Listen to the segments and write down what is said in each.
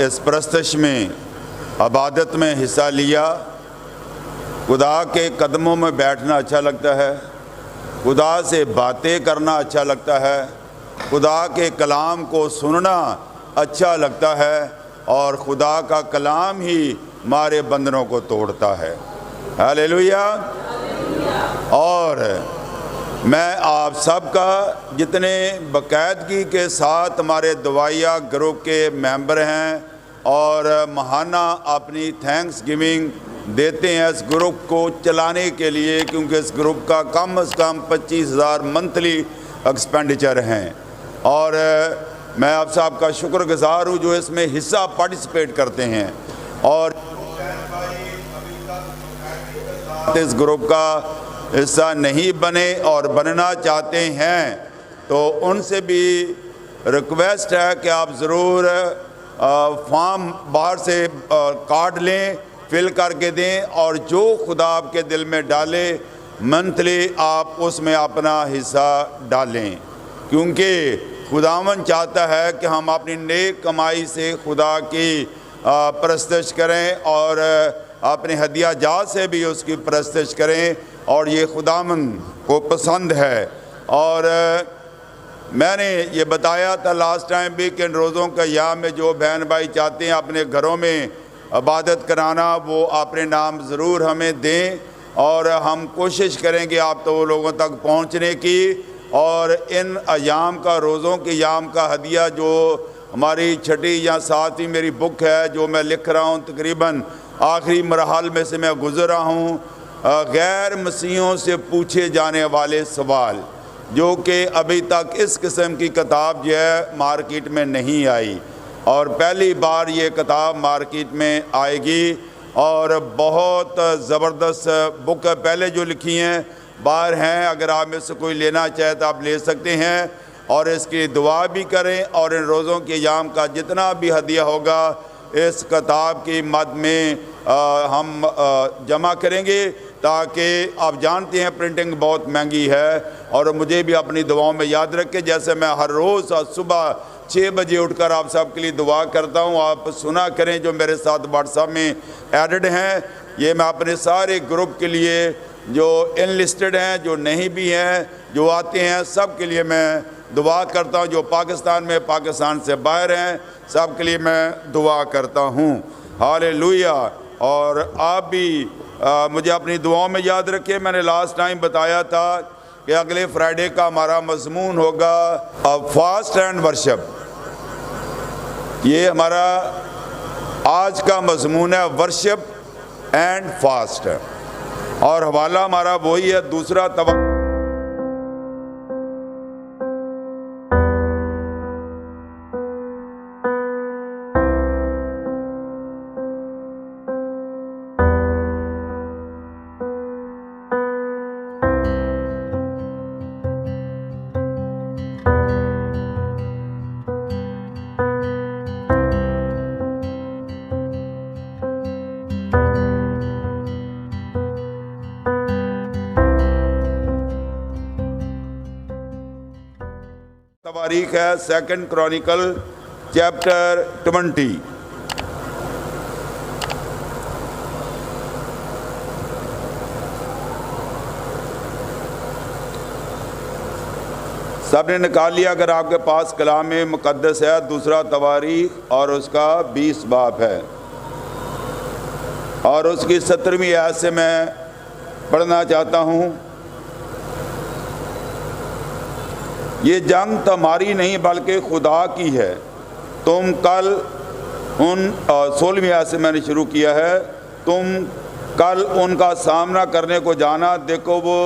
اس پرستش میں عبادت میں حصہ لیا۔ خدا کے قدموں میں بیٹھنا اچھا لگتا ہے، خدا سے باتیں کرنا اچھا لگتا ہے، خدا کے کلام کو سننا اچھا لگتا ہے، اور خدا کا کلام ہی ہمارے بندنوں کو توڑتا ہے۔ ہاللیلویا۔ اور میں آپ سب کا جتنے باقاعدگی کے ساتھ ہمارے دعائیہ گروپ کے ممبر ہیں اور ماہانہ اپنی تھینکس گیونگ دیتے ہیں اس گروپ کو چلانے کے لیے، کیونکہ اس گروپ کا کم از کم 25,000 منتھلی ایکسپینڈیچر ہیں، اور میں آپ صاحب کا شکر گزار ہوں جو اس میں حصہ پارٹیسپیٹ کرتے ہیں، اور اس گروپ کا حصہ نہیں بنے اور بننا چاہتے ہیں تو ان سے بھی ریکویسٹ ہے کہ آپ ضرور فارم باہر سے کارڈ لیں، فل کر کے دیں، اور جو خدا آپ کے دل میں ڈالے منتھلی آپ اس میں اپنا حصہ ڈالیں، کیونکہ خداوند چاہتا ہے کہ ہم اپنی نیک کمائی سے خدا کی پرستش کریں اور اپنے ہدیہ جات سے بھی اس کی پرستش کریں، اور یہ خداوند کو پسند ہے۔ اور میں نے یہ بتایا تھا لاسٹ ٹائم بھی کہ ان روزوں کا ایام میں جو بہن بھائی چاہتے ہیں اپنے گھروں میں عبادت کرانا، وہ اپنے نام ضرور ہمیں دیں، اور ہم کوشش کریں گے آپ تو لوگوں تک پہنچنے کی، اور ان ایام کا، روزوں کے ایام کا ہدیہ جو ہماری 6 یا 7 میری بک ہے جو میں لکھ رہا ہوں، تقریباً آخری مراحل میں سے میں گزر رہا ہوں، غیر مسیحیوں سے پوچھے جانے والے سوال، جو کہ ابھی تک اس قسم کی کتاب جو ہے مارکیٹ میں نہیں آئی، اور پہلی بار یہ کتاب مارکیٹ میں آئے گی، اور بہت زبردست بک ہے۔ پہلے جو لکھی ہیں باہر ہیں، اگر آپ میں سے کوئی لینا چاہے تو آپ لے سکتے ہیں، اور اس کی دعا بھی کریں، اور ان روزوں کے ایام کا جتنا بھی ہدیہ ہوگا اس کتاب کی مد میں ہم جمع کریں گے، تاکہ آپ جانتے ہیں پرنٹنگ بہت مہنگی ہے، اور مجھے بھی اپنی دعاؤں میں یاد رکھے، جیسے میں ہر روز صبح 6 بجے اٹھ کر آپ سب کے لیے دعا کرتا ہوں، آپ سنا کریں جو میرے ساتھ واٹس ایپ میں ایڈڈ ہیں۔ یہ میں اپنے سارے گروپ کے لیے جو انلسٹڈ ہیں، جو نہیں بھی ہیں، جو آتے ہیں، سب کے لیے میں دعا کرتا ہوں، جو پاکستان میں، پاکستان سے باہر ہیں، سب کے لیے میں دعا کرتا ہوں۔ ہاللیلویا۔ اور آپ بھی مجھے اپنی دعاؤں میں یاد رکھیں۔ میں نے لاسٹ ٹائم بتایا تھا کہ اگلے فرائیڈے کا ہمارا مضمون ہوگا فاسٹ اینڈ ورشپ۔ یہ ہمارا آج کا مضمون ہے، ورشپ اینڈ فاسٹ، اور حوالہ ہمارا وہی ہے، دوسرا تاریخ ہے 2 کرونیکل چیپٹر 20۔ سب نے نکال لیا؟ اگر آپ کے پاس کلام مقدس ہے، دوسرا تواریخ اور اس کا 20 باب ہے، اور اس کی 17ویں آیت سے میں پڑھنا چاہتا ہوں۔ یہ جنگ تمہاری نہیں بلکہ خدا کی ہے، تم کل 16ویں آیت سے میں نے شروع کیا ہے، تم کل ان کا سامنا کرنے کو جانا، دیکھو وہ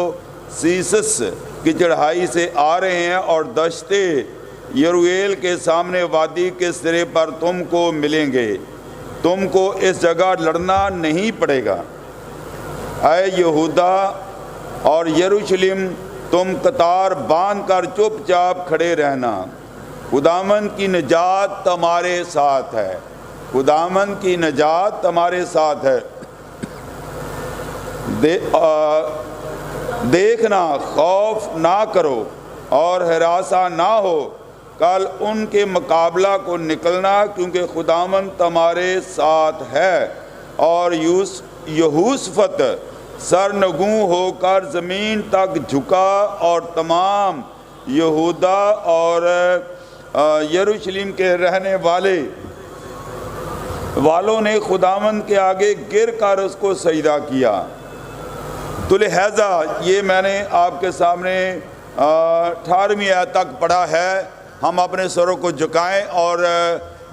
سیسس کی چڑھائی سے آ رہے ہیں اور دشت یرویل کے سامنے وادی کے سرے پر تم کو ملیں گے، تم کو اس جگہ لڑنا نہیں پڑے گا۔ اے یہودا اور یروشلم، تم قطار باندھ کر چپ چاپ کھڑے رہنا، خداوند کی نجات تمہارے ساتھ ہے، خداوند کی نجات تمہارے ساتھ ہے۔ دیکھنا، خوف نہ کرو اور ہراساں نہ ہو، کل ان کے مقابلہ کو نکلنا، کیونکہ خداوند تمہارے ساتھ ہے۔ اور یہوشفت سرنگوں ہو کر زمین تک جھکا، اور تمام یہودا اور یروشلم کے رہنے والوں نے خداوند کے آگے گر کر اس کو سجدہ کیا۔ تو لہذا یہ میں نے آپ کے سامنے 18ویں آیت تک پڑھا ہے۔ ہم اپنے سروں کو جھکائیں اور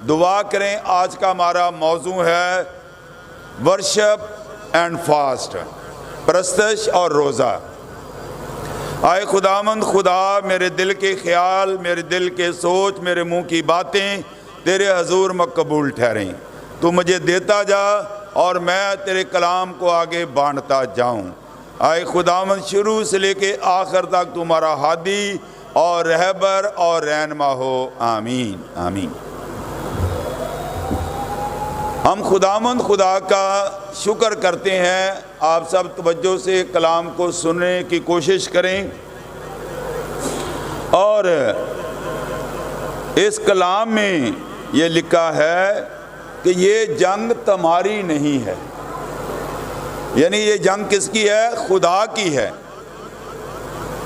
دعا کریں۔ آج کا ہمارا موضوع ہے ورشپ اینڈ فاسٹ، پرستش اور روزہ۔ آئے خداوند خدا، میرے دل کے خیال، میرے دل کے سوچ، میرے منہ کی باتیں تیرے حضور مقبول ٹھہریں۔ تو مجھے دیتا جا اور میں تیرے کلام کو آگے بانٹتا جاؤں۔ آئے خداوند، شروع سے لے کے آخر تک تمہارا ہادی اور رہبر اور رہنما ہو۔ آمین آمین۔ ہم خداوند خدا کا شکر کرتے ہیں۔ آپ سب توجہ سے کلام کو سننے کی کوشش کریں، اور اس کلام میں یہ لکھا ہے کہ یہ جنگ تمہاری نہیں ہے، یعنی یہ جنگ کس کی ہے؟ خدا کی ہے۔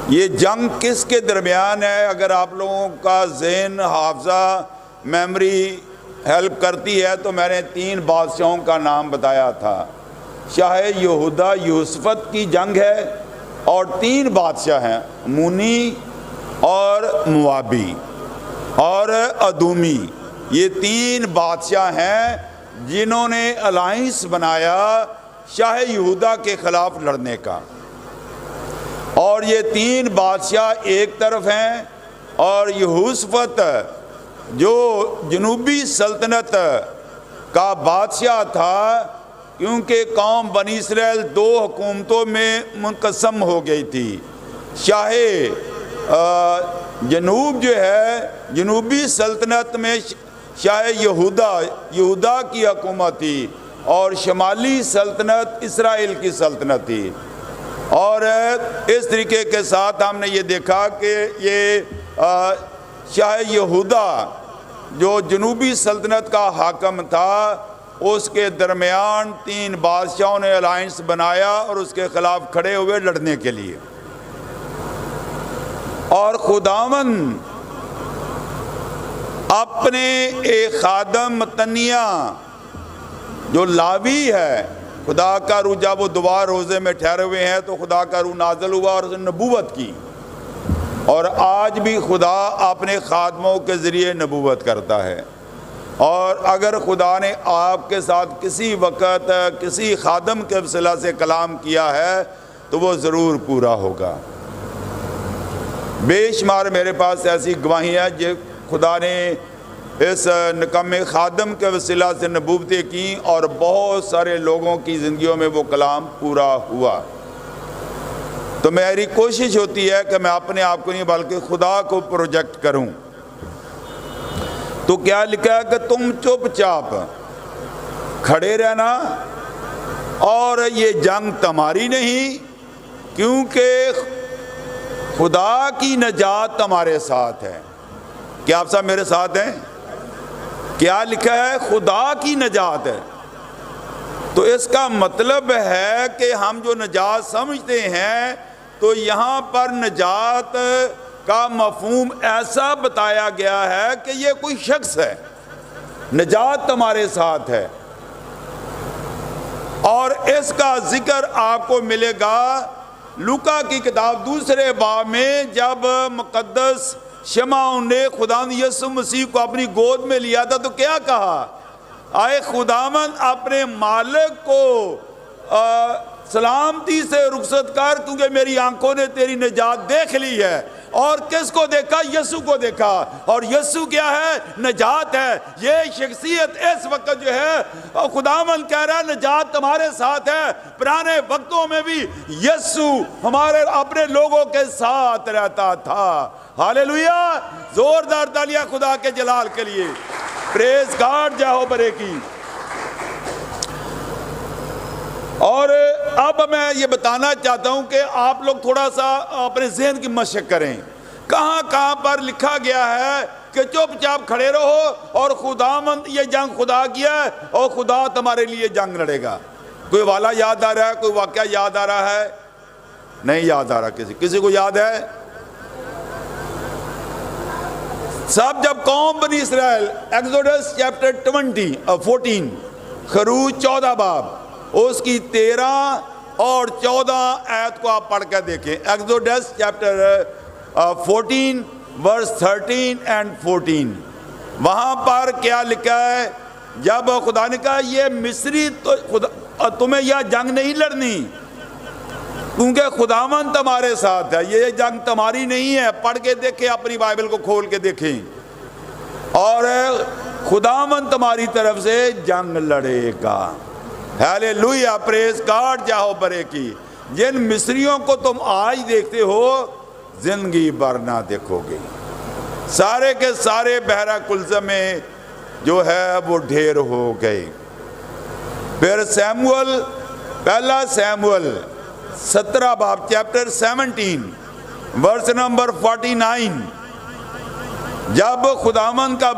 یہ جنگ کس کے درمیان ہے؟ اگر آپ لوگوں کا ذہن، حافظہ، میموری ہیلپ کرتی ہے تو میں نے 3 بادشاہوں کا نام بتایا تھا۔ شاہ یہودا یوسفت کی جنگ ہے، اور 3 بادشاہ ہیں، مونی اور موابی اور ادومی۔ یہ 3 بادشاہ ہیں جنہوں نے الائنس بنایا شاہ یہودا کے خلاف لڑنے کا۔ اور یہ 3 بادشاہ ایک طرف ہیں، اور یہوشفت جو جنوبی سلطنت کا بادشاہ تھا، کیونکہ قوم بنی اسرائیل 2 حکومتوں میں منقسم ہو گئی تھی۔ شاہ جنوب جو ہے، جنوبی سلطنت میں شاہ یہودا کی حکومت تھی، اور شمالی سلطنت اسرائیل کی سلطنت تھی۔ اور اس طریقے کے ساتھ ہم نے یہ دیکھا کہ یہ شاہ یہودا جو جنوبی سلطنت کا حاکم تھا، اس کے درمیان 3 بادشاہوں نے الائنس بنایا اور اس کے خلاف کھڑے ہوئے لڑنے کے لیے۔ اور خداوند اپنے ایک خادم متنیہ جو لاوی ہے، خدا کا روح جب وہ دعا روزے میں ٹھہرے ہوئے ہیں تو خدا کا روح نازل ہوا اور اس نے نبوت کی۔ اور آج بھی خدا اپنے خادموں کے ذریعے نبوت کرتا ہے، اور اگر خدا نے آپ کے ساتھ کسی وقت کسی خادم کے وسیلہ سے کلام کیا ہے تو وہ ضرور پورا ہوگا۔ بے شمار میرے پاس ایسی گواہیاں جو خدا نے اس نکمے خادم کے وسیلہ سے نبوتیں کی، اور بہت سارے لوگوں کی زندگیوں میں وہ کلام پورا ہوا۔ تو میری کوشش ہوتی ہے کہ میں اپنے آپ کو نہیں بلکہ خدا کو پروجیکٹ کروں۔ تو کیا لکھا ہے کہ تم چپ چاپ کھڑے رہنا، اور یہ جنگ تمہاری نہیں، کیونکہ خدا کی نجات تمہارے ساتھ ہے۔ کیا آپ سب میرے ساتھ ہیں؟ کیا لکھا ہے؟ خدا کی نجات ہے۔ تو اس کا مطلب ہے کہ ہم جو نجات سمجھتے ہیں، تو یہاں پر نجات کا مفہوم ایسا بتایا گیا ہے کہ یہ کوئی شخص ہے، نجات تمہارے ساتھ ہے۔ اور اس کا ذکر آپ کو ملے گا لوکا کی کتاب 2 باب میں، جب مقدس شمعون نے خداوند یسوع مسیح کو اپنی گود میں لیا تھا تو کیا کہا؟ آئے خداوند اپنے مالک کو سلامتی سے رخصت کر، کیونکہ میری آنکھوں نے تیری نجات دیکھ لی ہے۔ اور کس کو دیکھا؟ یسوع کو دیکھا۔ اور یسوع کیا ہے؟ نجات ہے۔ یہ شخصیت اس وقت جو ہے خداوند کہہ رہا ہے نجات تمہارے ساتھ ہے۔ پرانے وقتوں میں بھی یسوع ہمارے اپنے لوگوں کے ساتھ رہتا تھا۔ ہاللیلویا! زوردار تالیاں خدا کے جلال کے لیے۔ پریز گاڈ، جہو برے کی۔ اور اب میں یہ بتانا چاہتا ہوں کہ آپ لوگ تھوڑا سا اپنے ذہن کی مشق کریں، کہاں کہاں پر لکھا گیا ہے کہ چپ چاپ کھڑے رہو اور خداوند یہ جنگ خدا کیا ہے اور خدا تمہارے لیے جنگ لڑے گا. کوئی والا یاد آ رہا ہے؟ کوئی واقعہ یاد آ رہا ہے؟ نہیں یاد آ رہا. کسی کو یاد ہے؟ سب جب قوم بنی اسرائیل ایکسوڈس چیپٹر 14 خروج 14 باب اس کی 13 اور 14 آیت کو آپ پڑھ کر دیکھیں. ایکسوڈس چیپٹر 14 ورس 13 اینڈ 14 وہاں پر کیا لکھا ہے؟ جب خدا نے کہا یہ مصری تو تمہیں یہ جنگ نہیں لڑنی کیونکہ خداوند تمہارے ساتھ ہے، یہ جنگ تمہاری نہیں ہے. پڑھ کے دیکھیں، اپنی بائبل کو کھول کے دیکھیں، اور خداوند تمہاری طرف سے جنگ لڑے گا. ہیلیلویا، پریز گاڈ، جاؤ برے کی. جن مصریوں کو تم آج دیکھتے ہو زندگی بھر نہ دیکھو گے. سارے کے سارے بحرہ کلزم میں جو ہے وہ ڈھیر ہو گئے. پھر سیموئل، پہلا سیموئل 17 باب چیپٹر 17 ورس نمبر 49 جب خداوند کا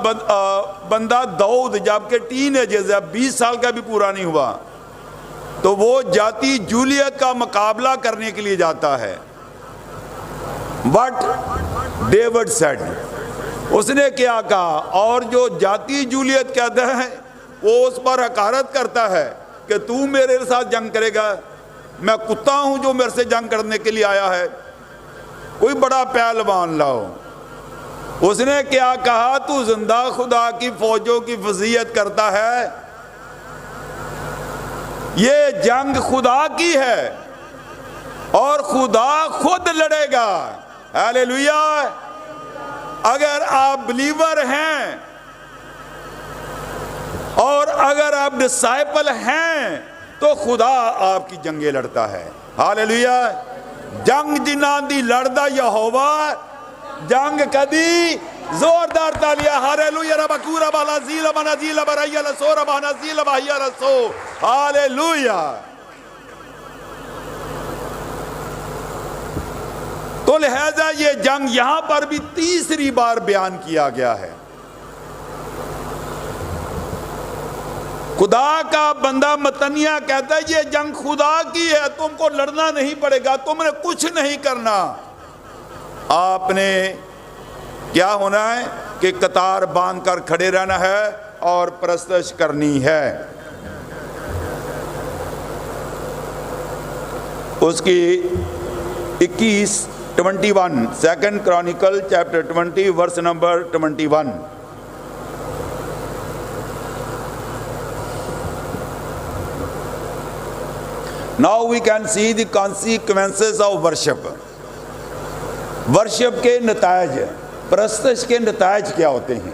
بندہ داؤد جب کہ ٹین ایجز ہے، 20 سال کا بھی پورا نہیں ہوا، تو وہ جاتی جولیت کا مقابلہ کرنے کے لیے جاتا ہے. بٹ ڈیوڈ سیڈ، اس نے کیا کہا؟ اور جو جاتی جولیت کہتا ہے وہ اس پر حقارت کرتا ہے کہ تو میرے ساتھ جنگ کرے گا، میں کتا ہوں جو میرے سے جنگ کرنے کے لیے آیا ہے، کوئی بڑا پہلوان لاؤ. اس نے کیا کہا؟ تو زندہ خدا کی فوجوں کی فضیحت کرتا ہے، یہ جنگ خدا کی ہے اور خدا خود لڑے گا. ہیلیلویا. اگر آپ بلیور ہیں اور اگر آپ ڈسائپل ہیں تو خدا آپ کی جنگیں لڑتا ہے. ہیلیلویا. جنگ جنہاں دی لڑدا یہوہ، جنگ کدی زوردار تالیا. ہیلیلویا. رب کورا بالا زیل بنا زیل بریا لسور بنا زیل بہیا رسو. ہیلیلویا. تو لہذا یہ جنگ یہاں پر بھی تیسری بار بیان کیا گیا ہے. خدا کا بندہ متنیہ کہتا ہے یہ جنگ خدا کی ہے، تم کو لڑنا نہیں پڑے گا، تم نے کچھ نہیں کرنا. آپ نے کیا ہونا ہے کہ قطار باندھ کر کھڑے رہنا ہے اور پرستش کرنی ہے. اس کی 21 second chronicle chapter 20 verse number 21. Now we can see the consequences of worship. Worship کے نتائج، پرستش کے نتائج کیا ہوتے ہیں؟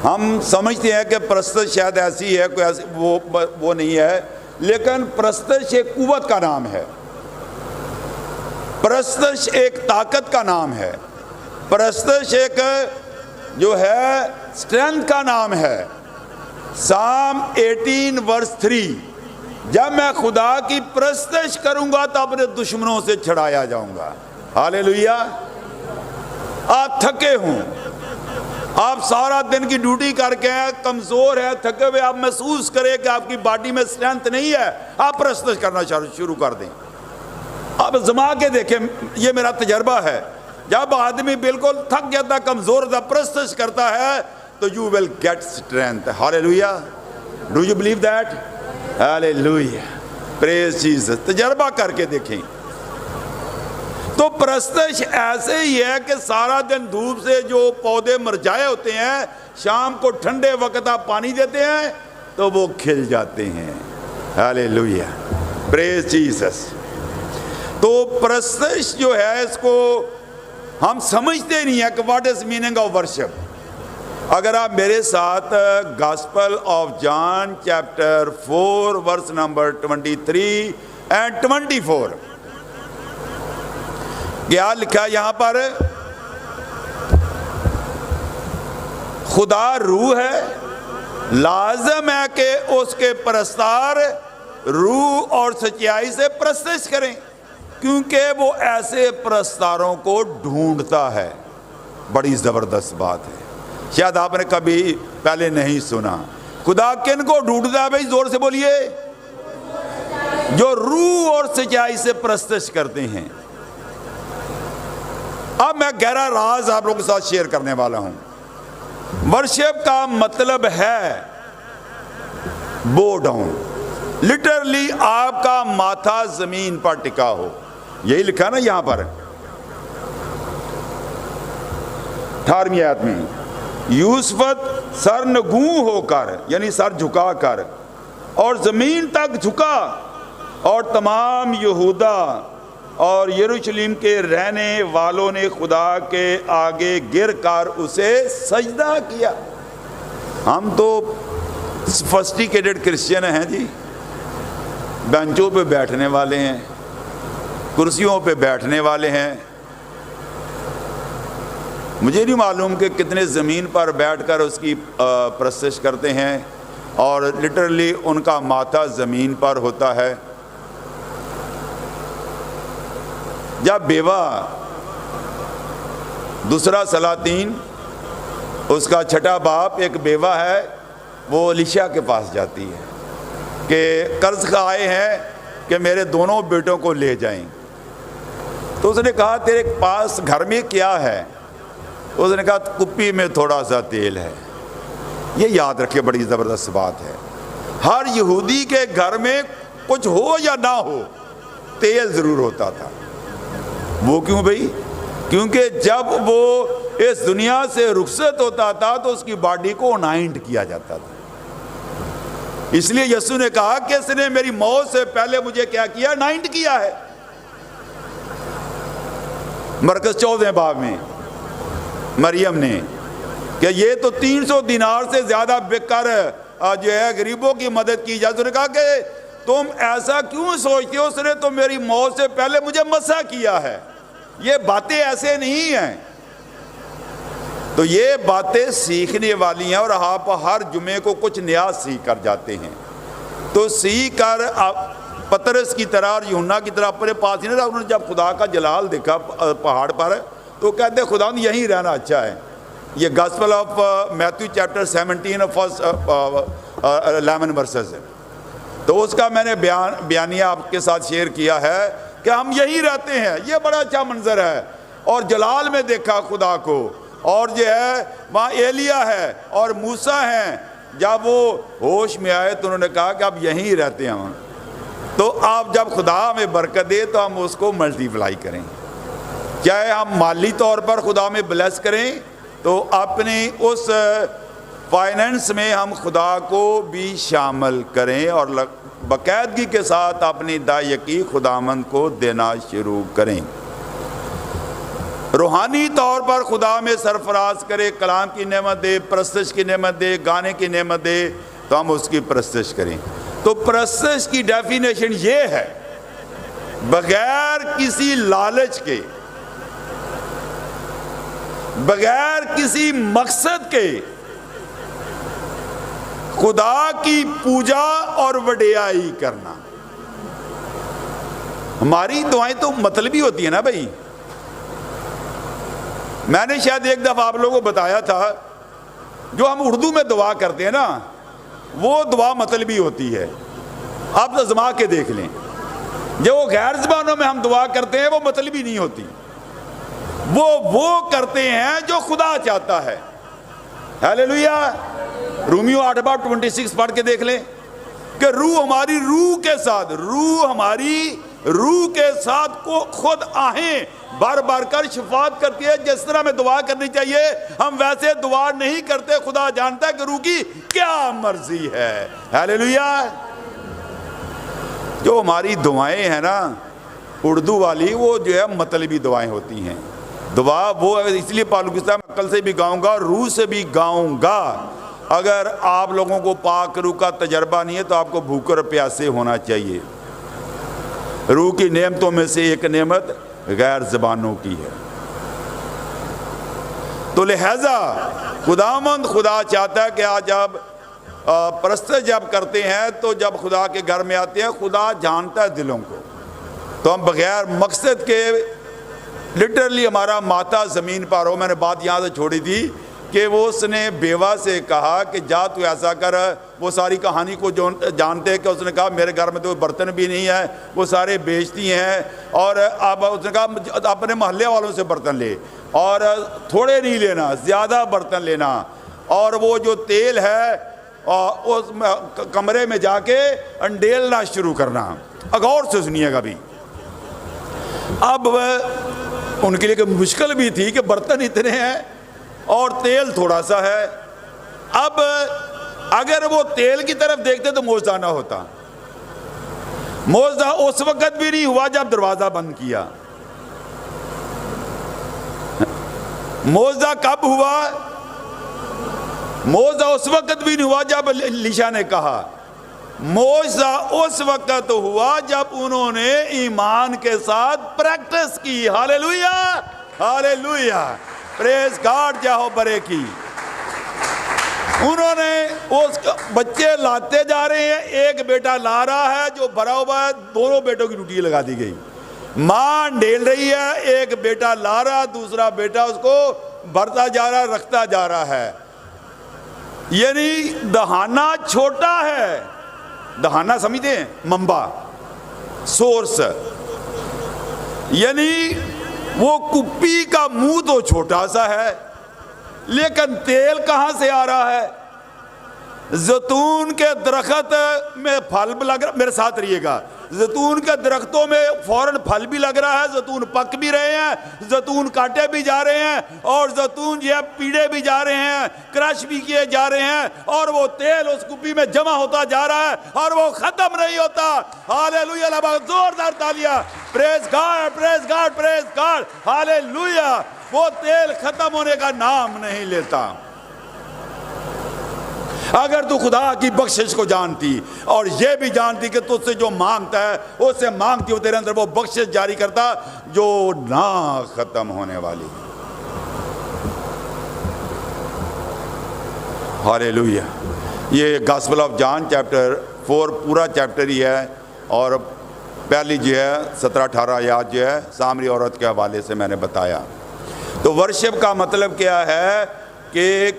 ہم سمجھتے ہیں کہ پرستش شاید ایسی ہے، کوئی ایسی وہ نہیں ہے، لیکن پرستش ایک قوت کا نام ہے، پرستش ایک طاقت کا نام ہے، پرستش ایک جو ہے اسٹرینتھ کا نام ہے. سام 18 ورس 3 جب میں خدا کی پرستش کروں گا تو اپنے دشمنوں سے چھڑایا جاؤں گا. ہیلیلویا. آپ تھکے ہوں، آپ سارا دن کی ڈیوٹی کر کے ہیں، کمزور ہے، تھکے ہوئے، آپ محسوس کریں کہ آپ کی باڈی میں اسٹرینتھ نہیں ہے، آپ پرستش کرنا شروع کر دیں. آپ زما کے دیکھیں، یہ میرا تجربہ ہے، جب آدمی بالکل تھک جاتا، کمزور ہوتا، پرستش کرتا ہے تو you will get strength. Hallelujah. Do you believe that? Hallelujah. Praise Jesus. تجربہ کر کے دیکھیں. تو پرستش ایسے ہی ہے کہ سارا دن دھوپ سے جو پودے مرجھائے ہوتے ہیں، شام کو ٹھنڈے وقت آپ پانی دیتے ہیں تو وہ کھل جاتے ہیں. Hallelujah. Praise Jesus. تو پرستش جو ہے اس کو ہم سمجھتے نہیں ہیں کہ what is meaning of worship. اگر آپ میرے ساتھ gospel of John chapter 4 verse number 23 and 24 کیا لکھا یہاں پر؟ خدا روح ہے، لازم ہے کہ اس کے پرستار روح اور سچائی سے پرستش کریں، کیونکہ وہ ایسے پرستاروں کو ڈھونڈتا ہے. بڑی زبردست بات ہے. شاید آپ نے کبھی پہلے نہیں سنا. خدا کن کو ڈھونڈتا ہے بھائی؟ زور سے بولیے. جو روح اور سچائی سے پرستش کرتے ہیں. اب میں گہرا راز آپ لوگوں کے ساتھ شیئر کرنے والا ہوں. ورشپ کا مطلب ہے بو ڈاؤن. لٹرلی آپ کا ماتھا زمین پر ٹکا ہو. یہی لکھا نا یہاں پر 18ویں آیت میں. یوسفت سر نگوں ہو کر یعنی سر جھکا کر اور زمین تک جھکا اور تمام یہودا اور یروشلم کے رہنے والوں نے خدا کے آگے گر کر اسے سجدہ کیا. ہم تو سفسٹیکیٹڈ کرسچن ہیں جی. بینچوں پہ بیٹھنے والے ہیں, کرسیوں پہ بیٹھنے والے ہیں. مجھے نہیں معلوم کہ کتنے زمین پر بیٹھ کر اس کی پرستش کرتے ہیں اور لٹرلی ان کا ماتھا زمین پر ہوتا ہے. جب بیوہ دوسرا سلاطین اس کا چھٹا باپ ایک بیوہ ہے, وہ الیشا کے پاس جاتی ہے کہ قرض کھائے ہیں کہ میرے دونوں بیٹوں کو لے جائیں. تو اس نے کہا تیرے پاس گھر میں کیا ہے؟ اس نے کہا کپی میں تھوڑا سا تیل ہے. یہ یاد رکھے, بڑی زبردست بات ہے. ہر یہودی کے گھر میں کچھ ہو یا نہ ہو تیل ضرور ہوتا تھا. وہ کیوں بھئی؟ کیونکہ جب وہ اس دنیا سے رخصت ہوتا تھا تو اس کی باڈی کو انائنٹ کیا جاتا تھا. اس لیے یسوع نے کہا کہ اس نے میری موت سے پہلے مجھے کیا کیا؟ انائنٹ کیا ہے. مرکز 14 باب میں مریم نے کہ یہ تو 300 دینار سے زیادہ بک کر جو ہے غریبوں کی مدد کی جائے. اس نے کہا کہ تم ایسا کیوں سوچتے ہو؟ اس نے تو میری موت سے پہلے مجھے مسح کیا ہے. یہ باتیں ایسے نہیں ہیں. تو یہ باتیں سیکھنے والی ہیں اور آپ ہر جمعے کو کچھ نیا سیکھ کر جاتے ہیں. تو سیکھ کر پترس کی طرح اور یوحنا کی طرح اپنے پاس ہی نہیں رہا. انہوں نے جب خدا کا جلال دیکھا پہاڑ پر تو کہتے خدا یہیں رہنا اچھا ہے. یہ gospel of Matthew chapter 17 first 11 verses ہے. تو اس کا میں نے بیانیہ آپ کے ساتھ شیئر کیا ہے کہ ہم یہی رہتے ہیں. یہ بڑا اچھا منظر ہے. اور جلال میں دیکھا خدا کو, اور جو ہے وہاں ایلیا ہے اور موسیٰ ہیں. جب وہ ہوش میں آئے تو انہوں نے کہا کہ اب یہیں رہتے ہیں. تو آپ جب خدا ہمیں برکت دے تو ہم اس کو ملٹی پلائی کریں. چاہے ہم مالی طور پر خدا میں بلیس کریں تو اپنی اس فائننس میں ہم خدا کو بھی شامل کریں اور باقاعدگی کے ساتھ اپنی دائیکی خداوند کو دینا شروع کریں. روحانی طور پر خدا میں سرفراز کرے, کلام کی نعمت دے, پرستش کی نعمت دے, گانے کی نعمت دے تو ہم اس کی پرستش کریں. تو پرستش کی ڈیفینیشن یہ ہے, بغیر کسی لالچ کے, بغیر کسی مقصد کے خدا کی پوجا اور وڈیائی کرنا. ہماری دعائیں تو مطلبی ہوتی ہیں نا بھائی. میں نے شاید ایک دفعہ آپ لوگوں کو بتایا تھا, جو ہم اردو میں دعا کرتے ہیں نا وہ دعا مطلبی ہوتی ہے. آپ آزما کے دیکھ لیں, جو غیر زبانوں میں ہم دعا کرتے ہیں وہ مطلبی نہیں ہوتی. وہ کرتے ہیں جو خدا چاہتا ہے. ہیلیلویا. رومیو 8:26 پڑھ کے دیکھ لیں کہ روح ہماری روح کے ساتھ, روح ہماری روح کے ساتھ کو خود آہیں بار بار کر شفاعت کرتی ہے. جس طرح میں دعا کرنی چاہیے ہم ویسے دعا نہیں کرتے. خدا جانتا ہے کہ روح کی کیا مرضی ہے. ہیلیلویا. جو ہماری دعائیں ہیں نا اردو والی, وہ جو ہے مطلبی دعائیں ہوتی ہیں. دعا وہ اس لیے پالوکستہ میں عقل سے بھی گاؤں گا, روح سے بھی گاؤں گا. اگر آپ لوگوں کو پاک روح کا تجربہ نہیں ہے تو آپ کو بھوکے اور پیاسے ہونا چاہیے. روح کی نعمتوں میں سے ایک نعمت غیر زبانوں کی ہے. تو لہذا خداوند خدا چاہتا ہے کہ آج اب پرستش جب کرتے ہیں تو جب خدا کے گھر میں آتے ہیں خدا جانتا ہے دلوں کو. تو ہم بغیر مقصد کے لٹرلی ہمارا ماتھا زمین پر ہو. میں نے بات یہاں سے چھوڑی تھی کہ وہ اس نے بیوہ سے کہا کہ جا تو ایسا کر. وہ ساری کہانی کو جانتے کہ اس نے کہا میرے گھر میں تو برتن بھی نہیں ہے, وہ سارے بیچتی ہیں, اور اب اس نے کہا اپنے محلے والوں سے برتن لے, اور تھوڑے نہیں لینا, زیادہ برتن لینا, اور وہ جو تیل ہے اس کمرے میں جا کے انڈیلنا شروع کرنا. غور سے سنیے گا بھی. اب ان کے لیے مشکل بھی تھی کہ برتن اتنے ہیں اور تیل تھوڑا سا ہے. اب اگر وہ تیل کی طرف دیکھتے تو معجزہ نہ ہوتا. معجزہ اس وقت بھی نہیں ہوا جب دروازہ بند کیا. معجزہ کب ہوا؟ معجزہ اس وقت بھی نہیں ہوا جب الیشا نے کہا. معجزہ اس وقت ہوا جب انہوں نے ایمان کے ساتھ پریکٹس کی. ہاللیلویا ہاللیلویا, پریز گاڈ جاہو برے کی. انہوں نے اس بچے لاتے جا رہے ہیں, ایک بیٹا لا رہا ہے جو بھرا ہوا ہے, دونوں بیٹوں کی ڈیوٹی لگا دی گئی. ماں ڈھیل رہی ہے, ایک بیٹا لا رہا, دوسرا بیٹا اس کو بھرتا جا رہا, رکھتا جا رہا ہے. یعنی دہانہ چھوٹا ہے. دہانہ سمجھتے ہیں, منبع, سورس, یعنی وہ کپی کا منہ تو چھوٹا سا ہے, لیکن تیل کہاں سے آ رہا ہے؟ زیتون کے درخت میں پھل بھی لگ رہا, میرے ساتھ رہیے گا, زیتون کے درختوں میں فوراً پھل بھی لگ رہا ہے, زیتون پک بھی رہے ہیں, زیتون کاٹے بھی جا رہے ہیں, اور زیتون جو ہے پیڑے بھی جا رہے ہیں, کرش بھی کیے جا رہے ہیں, اور وہ تیل اس کپی میں جمع ہوتا جا رہا ہے اور وہ ختم نہیں ہوتا. ہاللیلویا, زوردار تالیاں. پریز گاڈ پریز گاڈ پریز گاڈ, ہاللیلویا. وہ تیل ختم ہونے کا نام نہیں لیتا. اگر تو خدا کی بخشش کو جانتی اور یہ بھی جانتی کہ تجھ سے جو مانگتا ہے اس سے مانگتی ہو, تیرے اندر وہ بخشش جاری کرتا جو نہ ختم ہونے والی. ہاللیلویا. یہ گاسپل آف جان چیپٹر 4 پورا چیپٹر ہی ہے, اور پہلی جو ہے 17-18 آیات جو ہے سامری عورت کے حوالے سے میں نے بتایا. تو ورشپ کا مطلب کیا ہے کہ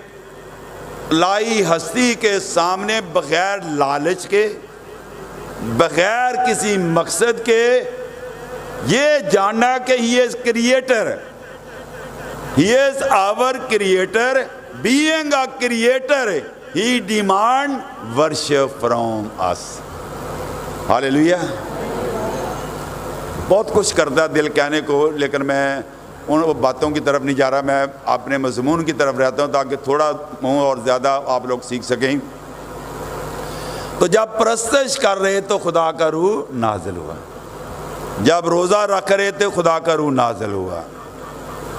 لائی ہستی کے سامنے بغیر لالچ کے, بغیر کسی مقصد کے, یہ جاننا کہ he is creator, he is our creator, being a creator, he demand worship from us. Hallelujah. بہت کچھ کرتا دل کہنے کو, لیکن میں ان باتوں کی طرف نہیں جا رہا, میں اپنے مضمون کی طرف رہتا ہوں تاکہ تھوڑا اور زیادہ آپ لوگ سیکھ سکیں. تو جب پرستش کر رہے تو خدا کا روح نازل ہوا, جب روزہ رکھ رہے تھے خدا کا روح نازل ہوا,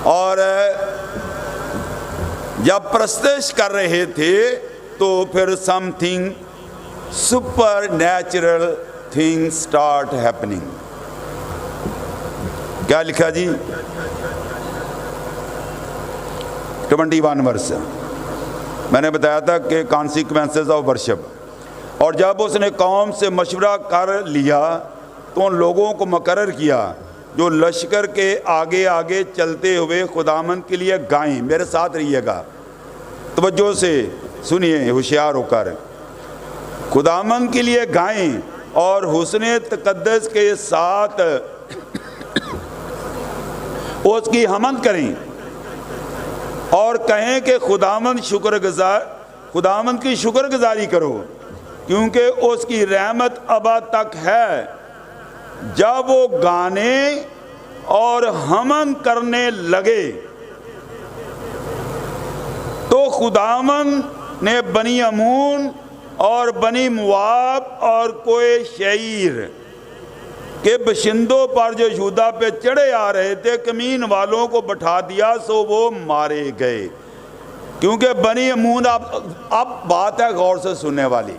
اور جب پرستش کر رہے تھے تو پھر some thing super natural thing start happening. کیا لکھا جی؟ 21 ورس. میں نے بتایا تھا کہ کانسیکوینسز آف ورشپ. اور جب اس نے قوم سے مشورہ کر لیا تو ان لوگوں کو مقرر کیا جو لشکر کے آگے آگے چلتے ہوئے خداوند کے لیے گائیں. میرے ساتھ رہیے گا, توجہ سے سنیے ہوشیار ہو کر. خداوند کے لیے گائیں اور حسن تقدس کے ساتھ اس کی حمد کریں, اور کہیں کہ خداوند کی شکر گزاری کرو کیونکہ اس کی رحمت ابد تک ہے. جب وہ گانے اور حمد کرنے لگے تو خداوند نے بنی امون اور بنی مواب اور کوئی شعیر کے بشندوں پر جو یہودا پہ چڑھے آ رہے تھے کمین والوں کو بٹھا دیا, سو وہ مارے گئے. کیونکہ بنی امون, اب بات ہے غور سے سننے والی,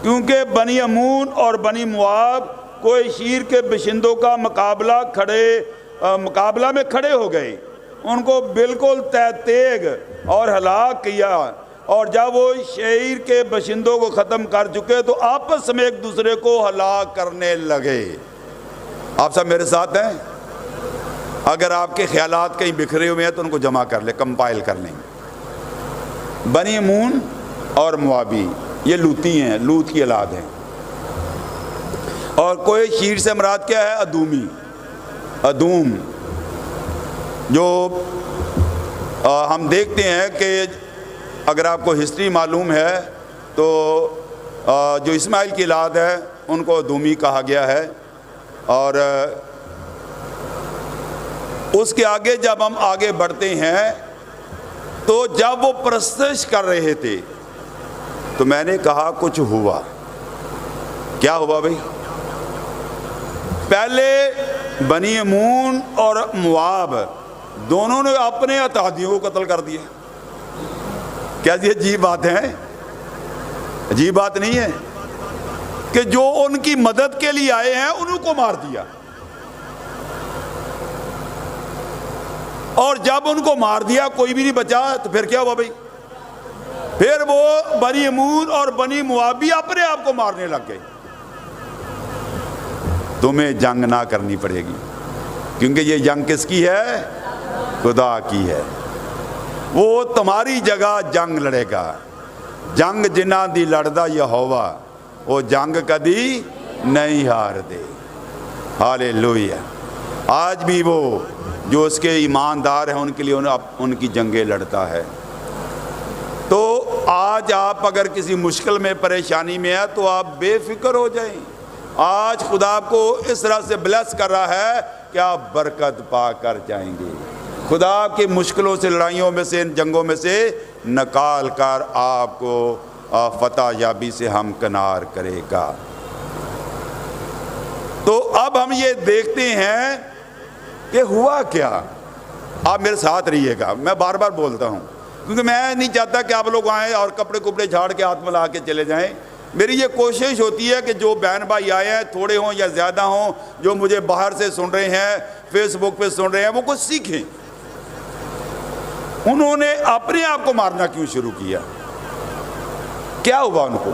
کیونکہ بنی امون اور بنی مواب کوئی شیر کے بشندوں کا مقابلہ میں کھڑے ہو گئے, ان کو بالکل تیگ اور ہلاک کیا. اور جب وہ شعیر کے بشندوں کو ختم کر چکے تو آپس میں ایک دوسرے کو ہلاک کرنے لگے. آپ سب میرے ساتھ ہیں؟ اگر آپ کے خیالات کہیں بکھرے ہوئے ہیں تو ان کو جمع کر لیں, کمپائل کر لیں. بنی امون اور موابی یہ لوتی ہیں، لوت کی اولاد ہیں. اور کوئی شیر سے مراد کیا ہے؟ ادومی، ادوم. جو ہم دیکھتے ہیں کہ اگر آپ کو ہسٹری معلوم ہے تو جو اسماعیل کی اولاد ہے ان کو ادومی کہا گیا ہے. اور اس کے آگے جب ہم آگے بڑھتے ہیں تو جب وہ پرستش کر رہے تھے تو میں نے کہا کچھ ہوا. کیا ہوا بھائی؟ پہلے بنی امون اور مواب دونوں نے اپنے اتحادیوں کو قتل کر دیا. کیا یہ عجیب بات ہے؟ عجیب بات نہیں ہے کہ جو ان کی مدد کے لیے آئے ہیں انہوں کو مار دیا. اور جب ان کو مار دیا کوئی بھی نہیں بچا تو پھر کیا ہوا بھائی؟ پھر وہ بنی امون اور بنی موابی اپنے آپ کو مارنے لگ گئے. تمہیں جنگ نہ کرنی پڑے گی کیونکہ یہ جنگ کس کی ہے؟ خدا کی ہے. وہ تمہاری جگہ جنگ لڑے گا. جنگ جنہ دی لڑدا یہوہ وہ جنگ کدی نہیں ہار دے. ہالےلویا. آج بھی وہ جو اس کے ایماندار ہیں ان کے لیے ان کی جنگیں لڑتا ہے. تو آج آپ اگر کسی مشکل میں پریشانی میں ہیں تو آپ بے فکر ہو جائیں. آج خدا آپ کو اس طرح سے بلیس کر رہا ہے کہ آپ برکت پا کر جائیں گے. خدا آپ کی مشکلوں سے، لڑائیوں میں سے، ان جنگوں میں سے نکال کر آپ کو فتح یابی سے ہمکنار کرے گا. تو اب ہم یہ دیکھتے ہیں کہ ہوا کیا. آپ میرے ساتھ رہیے گا، میں بار بار بولتا ہوں کیونکہ میں نہیں چاہتا کہ آپ لوگ آئیں اور کپڑے جھاڑ کے ہاتھ ملا کے چلے جائیں. میری یہ کوشش ہوتی ہے کہ جو بہن بھائی آئے ہیں تھوڑے ہوں یا زیادہ ہوں، جو مجھے باہر سے سن رہے ہیں، فیس بک پہ سن رہے ہیں، وہ کچھ سیکھیں. انہوں نے اپنے آپ کو مارنا کیوں شروع کیا؟ کیا ہوا ان کو؟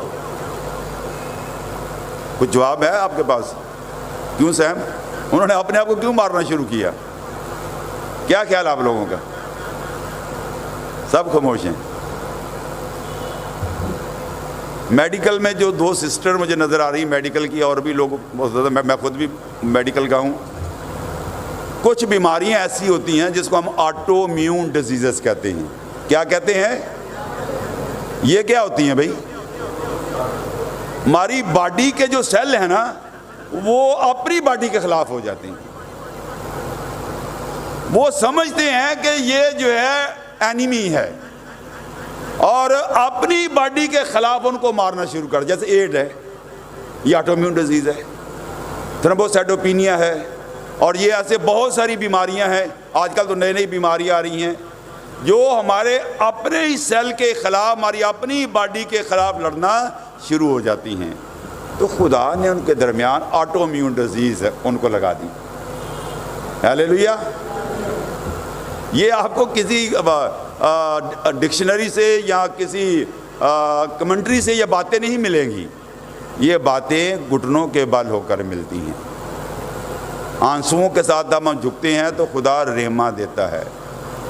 کچھ جواب ہے آپ کے پاس؟ کیوں سیم انہوں نے اپنے آپ کو کیوں مارنا شروع کیا؟ کیا خیال آپ لوگوں کا؟ سب خاموش ہیں. میڈیکل میں جو 2 سسٹر مجھے نظر آ رہی، میڈیکل کی، اور بھی لوگ بہت زیادہ، میں خود بھی میڈیکل کا ہوں. کچھ بیماریاں ایسی ہوتی ہیں جس کو ہم آٹو امیون ڈیزیزز کہتے ہیں. کیا کہتے ہیں؟ یہ کیا ہوتی ہیں بھائی؟ ہماری باڈی کے جو سیل ہیں نا وہ اپنی باڈی کے خلاف ہو جاتے ہیں. وہ سمجھتے ہیں کہ یہ جو ہے اینیمی ہے اور اپنی باڈی کے خلاف ان کو مارنا شروع کر. جیسے ایڈ ہے، یہ آٹو امیون ڈیزیز ہے. تھرمبوسائٹوپینیا ہے، اور یہ ایسے بہت ساری بیماریاں ہیں. آج کل تو نئی بیماریاں آ رہی ہیں جو ہمارے اپنے ہی سیل کے خلاف، ہماری اپنی باڈی کے خلاف لڑنا شروع ہو جاتی ہیں. تو خدا نے ان کے درمیان آٹو امیون ڈیزیز ان کو لگا دی. ہالےلویا. یہ آپ کو کسی ڈکشنری سے یا کسی کمنٹری سے یہ باتیں نہیں ملیں گی. یہ باتیں گھٹنوں کے بل ہو کر ملتی ہیں. آنسوؤں کے ساتھ ہم جھکتے ہیں تو خدا رحمہ دیتا ہے.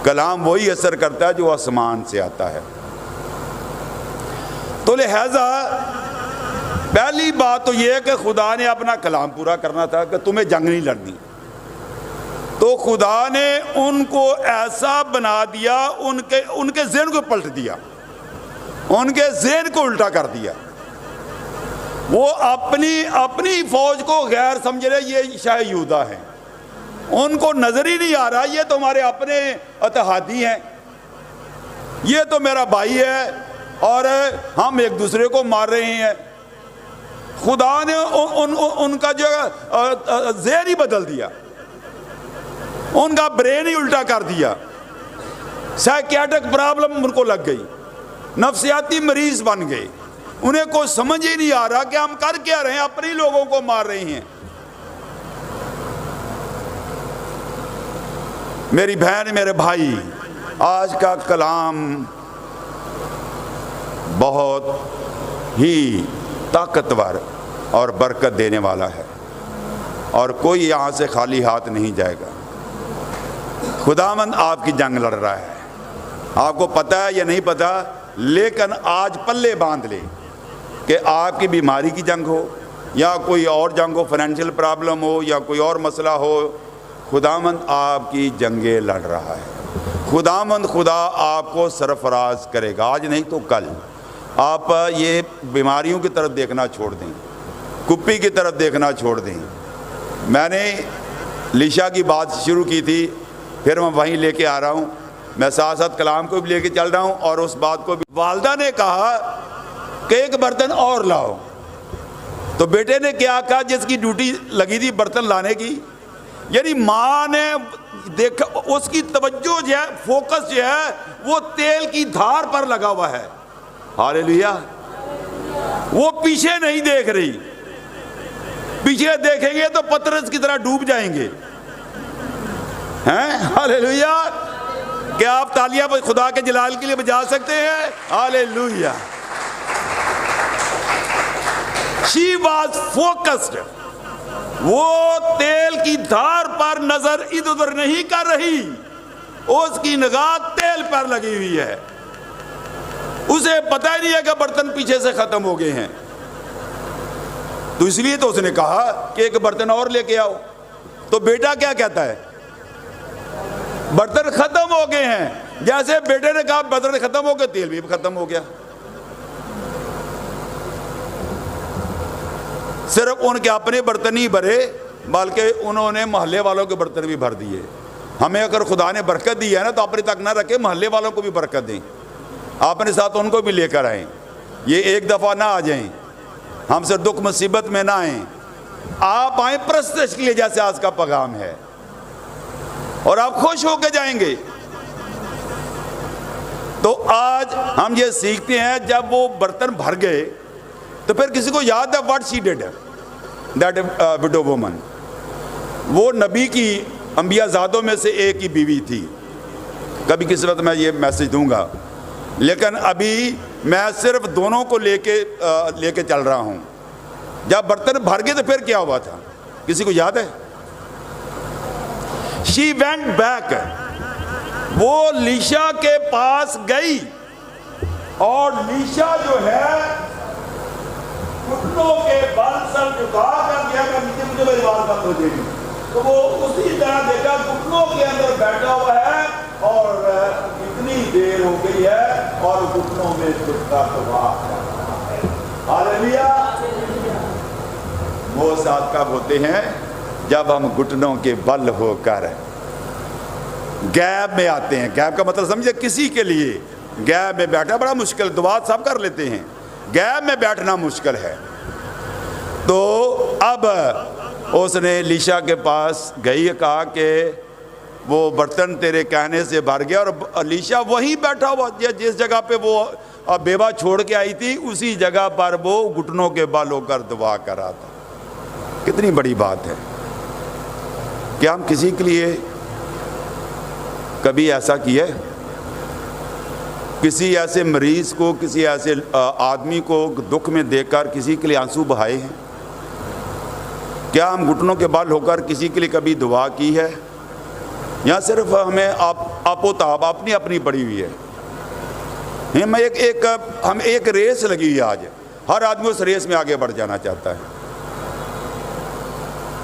کلام وہی اثر کرتا ہے جو آسمان سے آتا ہے. تو لہذا پہلی بات تو یہ ہے کہ خدا نے اپنا کلام پورا کرنا تھا کہ تمہیں جنگ نہیں لڑنی. تو خدا نے ان کو ایسا بنا دیا، ان کے ذہن کو پلٹ دیا، ان کے ذہن کو الٹا کر دیا. وہ اپنی فوج کو غیر سمجھ رہے، یہ شاہ یہودا ہیں. ان کو نظر ہی نہیں آ رہا یہ تو ہمارے اپنے اتحادی ہیں، یہ تو میرا بھائی ہے اور ہم ایک دوسرے کو مار رہے ہیں. خدا نے ان کا جو ذہن ہی بدل دیا، ان کا برین ہی الٹا کر دیا. سائیکیاٹرک پرابلم ان کو لگ گئی، نفسیاتی مریض بن گئے. انہیں کوئی سمجھ ہی نہیں آ رہا کہ ہم کر کیا رہے ہیں، اپنے لوگوں کو مار رہے ہیں. میری بہن، میرے بھائی، آج کا کلام بہت ہی طاقتور اور برکت دینے والا ہے اور کوئی یہاں سے خالی ہاتھ نہیں جائے گا. خداوند آپ کی جنگ لڑ رہا ہے. آپ کو پتہ ہے یا نہیں پتہ، لیکن آج پلے باندھ لے کہ آپ کی بیماری کی جنگ ہو یا کوئی اور جنگ ہو، فائنینشیل پرابلم ہو یا کوئی اور مسئلہ ہو، خداوند آپ کی جنگیں لڑ رہا ہے۔ خدا آپ کو سرفراز کرے گا، آج نہیں تو کل۔ آپ یہ بیماریوں کی طرف دیکھنا چھوڑ دیں، کپی کی طرف دیکھنا چھوڑ دیں۔ میں نے لیشا کی بات شروع کی تھی، پھر میں وہیں لے کے آ رہا ہوں، میں ساتھ ساتھ کلام کو بھی لے کے چل رہا ہوں اور اس بات کو بھی۔ والدہ نے کہا کہ ایک برتن اور لاؤ، تو بیٹے نے کیا کہا؟ جس کی ڈیوٹی لگی تھی برتن لانے کی، یعنی ماں نے دیکھا، اس کی توجہ جو ہے، فوکس جو ہے وہ تیل کی دھار پر لگا ہوا ہے۔ ہاللیلویا! وہ پیچھے نہیں دیکھ رہی، پیچھے دیکھیں گے تو پترس کی طرح ڈوب جائیں گے، ہیں؟ ہاللیلویا! کیا آپ تالیاں خدا کے جلال کے لیے بجا سکتے ہیں؟ ہاللیلویا! She was focused. وہ تیل کی دھار پر نظر ادھر ادھر نہیں کر رہی، اس کی نگاہ تیل پر لگی ہوئی ہے۔ اسے پتہ ہی نہیں ہے کہ برتن پیچھے سے ختم ہو گئے ہیں، تو اس لیے تو اس نے کہا کہ ایک برتن اور لے کے آؤ۔ تو بیٹا کیا کہتا ہے؟ برتن ختم ہو گئے ہیں۔ جیسے بیٹے نے کہا برتن ختم ہو گئے، تیل بھی ختم ہو گیا۔ صرف ان کے اپنے برتن ہی بھرے، بلکہ انہوں نے محلے والوں کے برتن بھی بھر دیے۔ ہمیں اگر خدا نے برکت دی ہے نا تو اپنے تک نہ رکھے، محلے والوں کو بھی برکت دیں، اپنے ساتھ ان کو بھی لے کر آئیں۔ یہ ایک دفعہ نہ آ جائیں، ہم سے دکھ مصیبت میں نہ آئیں، آپ آئیں پرستش کے لیے، جیسے آج کا پیغام ہے، اور آپ خوش ہو کے جائیں گے۔ تو آج ہم یہ سیکھتے ہیں، جب وہ برتن بھر گئے تو پھر کسی کو یاد ہے what she did, that widow woman؟ وہ نبی کی انبیاء زادوں میں سے ایک ہی بیوی تھی۔ کبھی کسی وقت میں یہ میسج دوں گا، لیکن ابھی میں صرف دونوں کو لے کے چل رہا ہوں۔ جب برتن بھر گئے تو پھر کیا ہوا تھا، کسی کو یاد ہے؟ she went back، وہ لیشا کے پاس گئی، اور لیشا جو ہے گھٹنوں کے بل سر جھکا کر گیا کہ نیچے مجھے میری بات بند ہو جائے گی، تو وہ اسی طرح دیکھا گھٹنوں کے اندر بیٹھا ہوا ہے، اور اتنی دیر ہو گئی ہے اور گھٹنوں میں جھکتا ہوا ہے۔ ہاللیلویا! وہ ساتھ کب ہوتے ہیں؟ جب ہم گھٹنوں کے بل ہو کر غیب میں آتے ہیں۔ غیب کا مطلب سمجھے، کسی کے لیے غیب میں بیٹھنا بڑا مشکل، دعا سب کر لیتے ہیں، غیب میں بیٹھنا مشکل ہے۔ تو اب اس نے لیشا کے پاس گئی، کہا کہ وہ برتن تیرے کہنے سے بھر گیا، اور لیشا وہیں بیٹھا ہوا، جس جگہ پہ وہ بیوہ چھوڑ کے آئی تھی، اسی جگہ پر وہ گھٹنوں کے بل ہو کر دعا کر رہا تھا۔ کتنی بڑی بات ہے! کیا ہم کسی کے لیے کبھی ایسا کیا ہے؟ کسی ایسے مریض کو، کسی ایسے آدمی کو دکھ میں دیکھ کر کسی کے لیے آنسو بہائے ہیں؟ کیا ہم گھٹنوں کے بل ہو کر کسی کے لیے کبھی دعا کی ہے؟ یا صرف ہمیں آپ و تاب اپنی اپنی پڑی ہوئی ہے؟ ہم ایک ریس لگی ہوئی ہے آج، ہر آدمی اس ریس میں آگے بڑھ جانا چاہتا ہے۔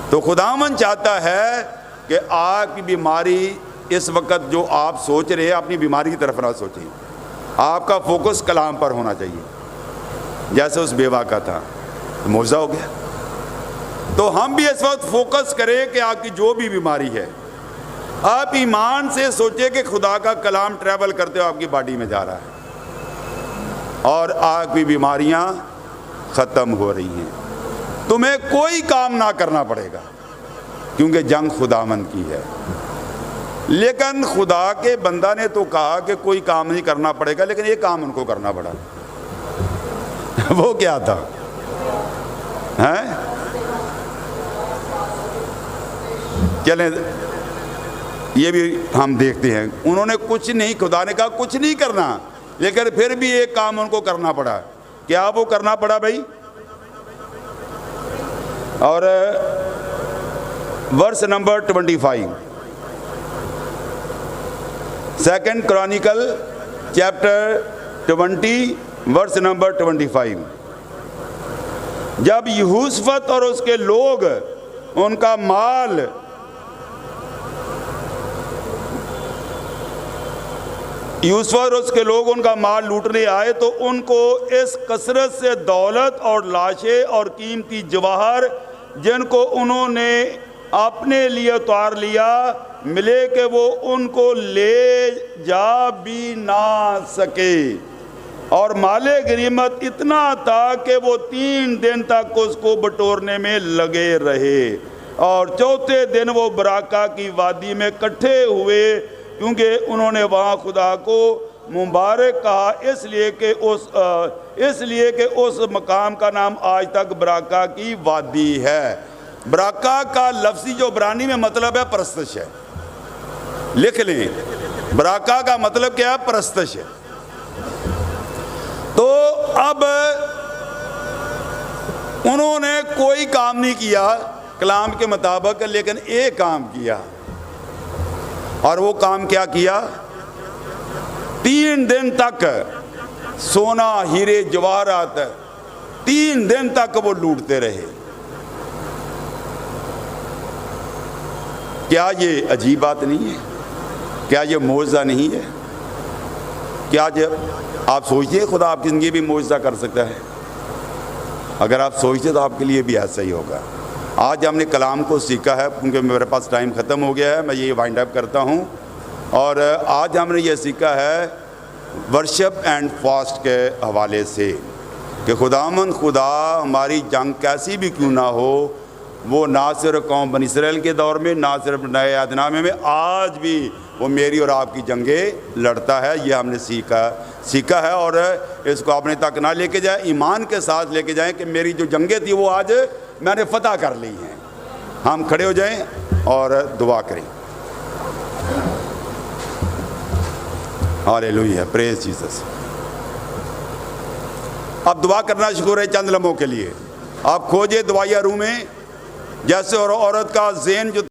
تو خداوند چاہتا ہے کہ آپ کی بیماری اس وقت جو آپ سوچ رہے ہیں، اپنی بیماری کی طرف نہ سوچیں، آپ کا فوکس کلام پر ہونا چاہیے، جیسے اس بیوہ کا تھا۔ معجزہ ہو گیا۔ تو ہم بھی اس وقت فوکس کریں کہ آپ کی جو بھی بیماری ہے، آپ ایمان سے سوچیں کہ خدا کا کلام ٹریول کرتے ہوئے آپ کی باڈی میں جا رہا ہے اور آپ کی بیماریاں ختم ہو رہی ہیں۔ تمہیں کوئی کام نہ کرنا پڑے گا، کیونکہ جنگ خداوند کی ہے۔ لیکن خدا کے بندہ نے تو کہا کہ کوئی کام نہیں کرنا پڑے گا، لیکن یہ کام ان کو کرنا پڑا۔ وہ کیا تھا؟ چلیں یہ بھی ہم دیکھتے ہیں، انہوں نے کچھ نہیں، خدا نے کہا کچھ نہیں کرنا، لیکن پھر بھی ایک کام ان کو کرنا پڑا۔ کیا وہ کرنا پڑا بھائی؟ اور verse number 25، second chronicle chapter 20 verse number 25۔ جب یہوشفت اور اس کے لوگ ان کا مال لوٹنے آئے تو ان کو اس کثرت سے دولت اور لاشیں اور قیمتی جواہر جن کو انہوں نے اپنے لیے اتار لیا ملے کہ وہ ان کو لے جا بھی نہ سکے، اور مال غنیمت اتنا تھا کہ وہ 3 دن تک اس کو بٹورنے میں لگے رہے، اور چوتھے دن وہ براقہ کی وادی میں اکٹھے ہوئے، کیونکہ انہوں نے وہاں خدا کو مبارک کہا، اس لیے کہ اس مقام کا نام آج تک براقہ کی وادی ہے۔ براقہ کا لفظی جو عبرانی میں مطلب ہے پرستش ہے، لکھ لیں، براقہ کا مطلب کیا ہے؟ پرستش ہے۔ تو اب انہوں نے کوئی کام نہیں کیا کلام کے مطابق، لیکن ایک کام کیا، اور وہ کام کیا کیا؟ 3 دن تک سونا ہیرے جواہرات 3 دن تک وہ لوٹتے رہے۔ کیا یہ عجیب بات نہیں ہے؟ کیا یہ معجزہ نہیں ہے؟ کیا آپ سوچتے ہیں خدا آپ کی زندگی بھی معجزہ کر سکتا ہے؟ اگر آپ سوچتے تو آپ کے لیے بھی ایسا ہی ہوگا۔ آج ہم نے کلام کو سیکھا ہے، کیونکہ میرے پاس ٹائم ختم ہو گیا ہے، میں یہ وائنڈ اپ کرتا ہوں، اور آج ہم نے یہ سیکھا ہے ورشپ اینڈ فاسٹ کے حوالے سے کہ خدا ہماری جنگ کیسی بھی کیوں نہ ہو، وہ نہ صرف قوم بنی اسرائیل کے دور میں، نہ صرف نئے عہد نامے میں، آج بھی وہ میری اور آپ کی جنگیں لڑتا ہے۔ یہ ہم نے سیکھا ہے، اور اس کو اپنے تک نہ لے کے جائیں، ایمان کے ساتھ لے کے جائیں کہ میری جو جنگیں تھی وہ آج میں نے فتح کر لی ہیں۔ ہم کھڑے ہو جائیں اور دعا کریں۔ ہاللیلویہ، پریز جیسس۔ اب دعا کرنا شروع ہے چند لمحوں کے لیے۔ آپ کھوجے دعائیہ روم میں، جیسے اور عورت کا ذہن جو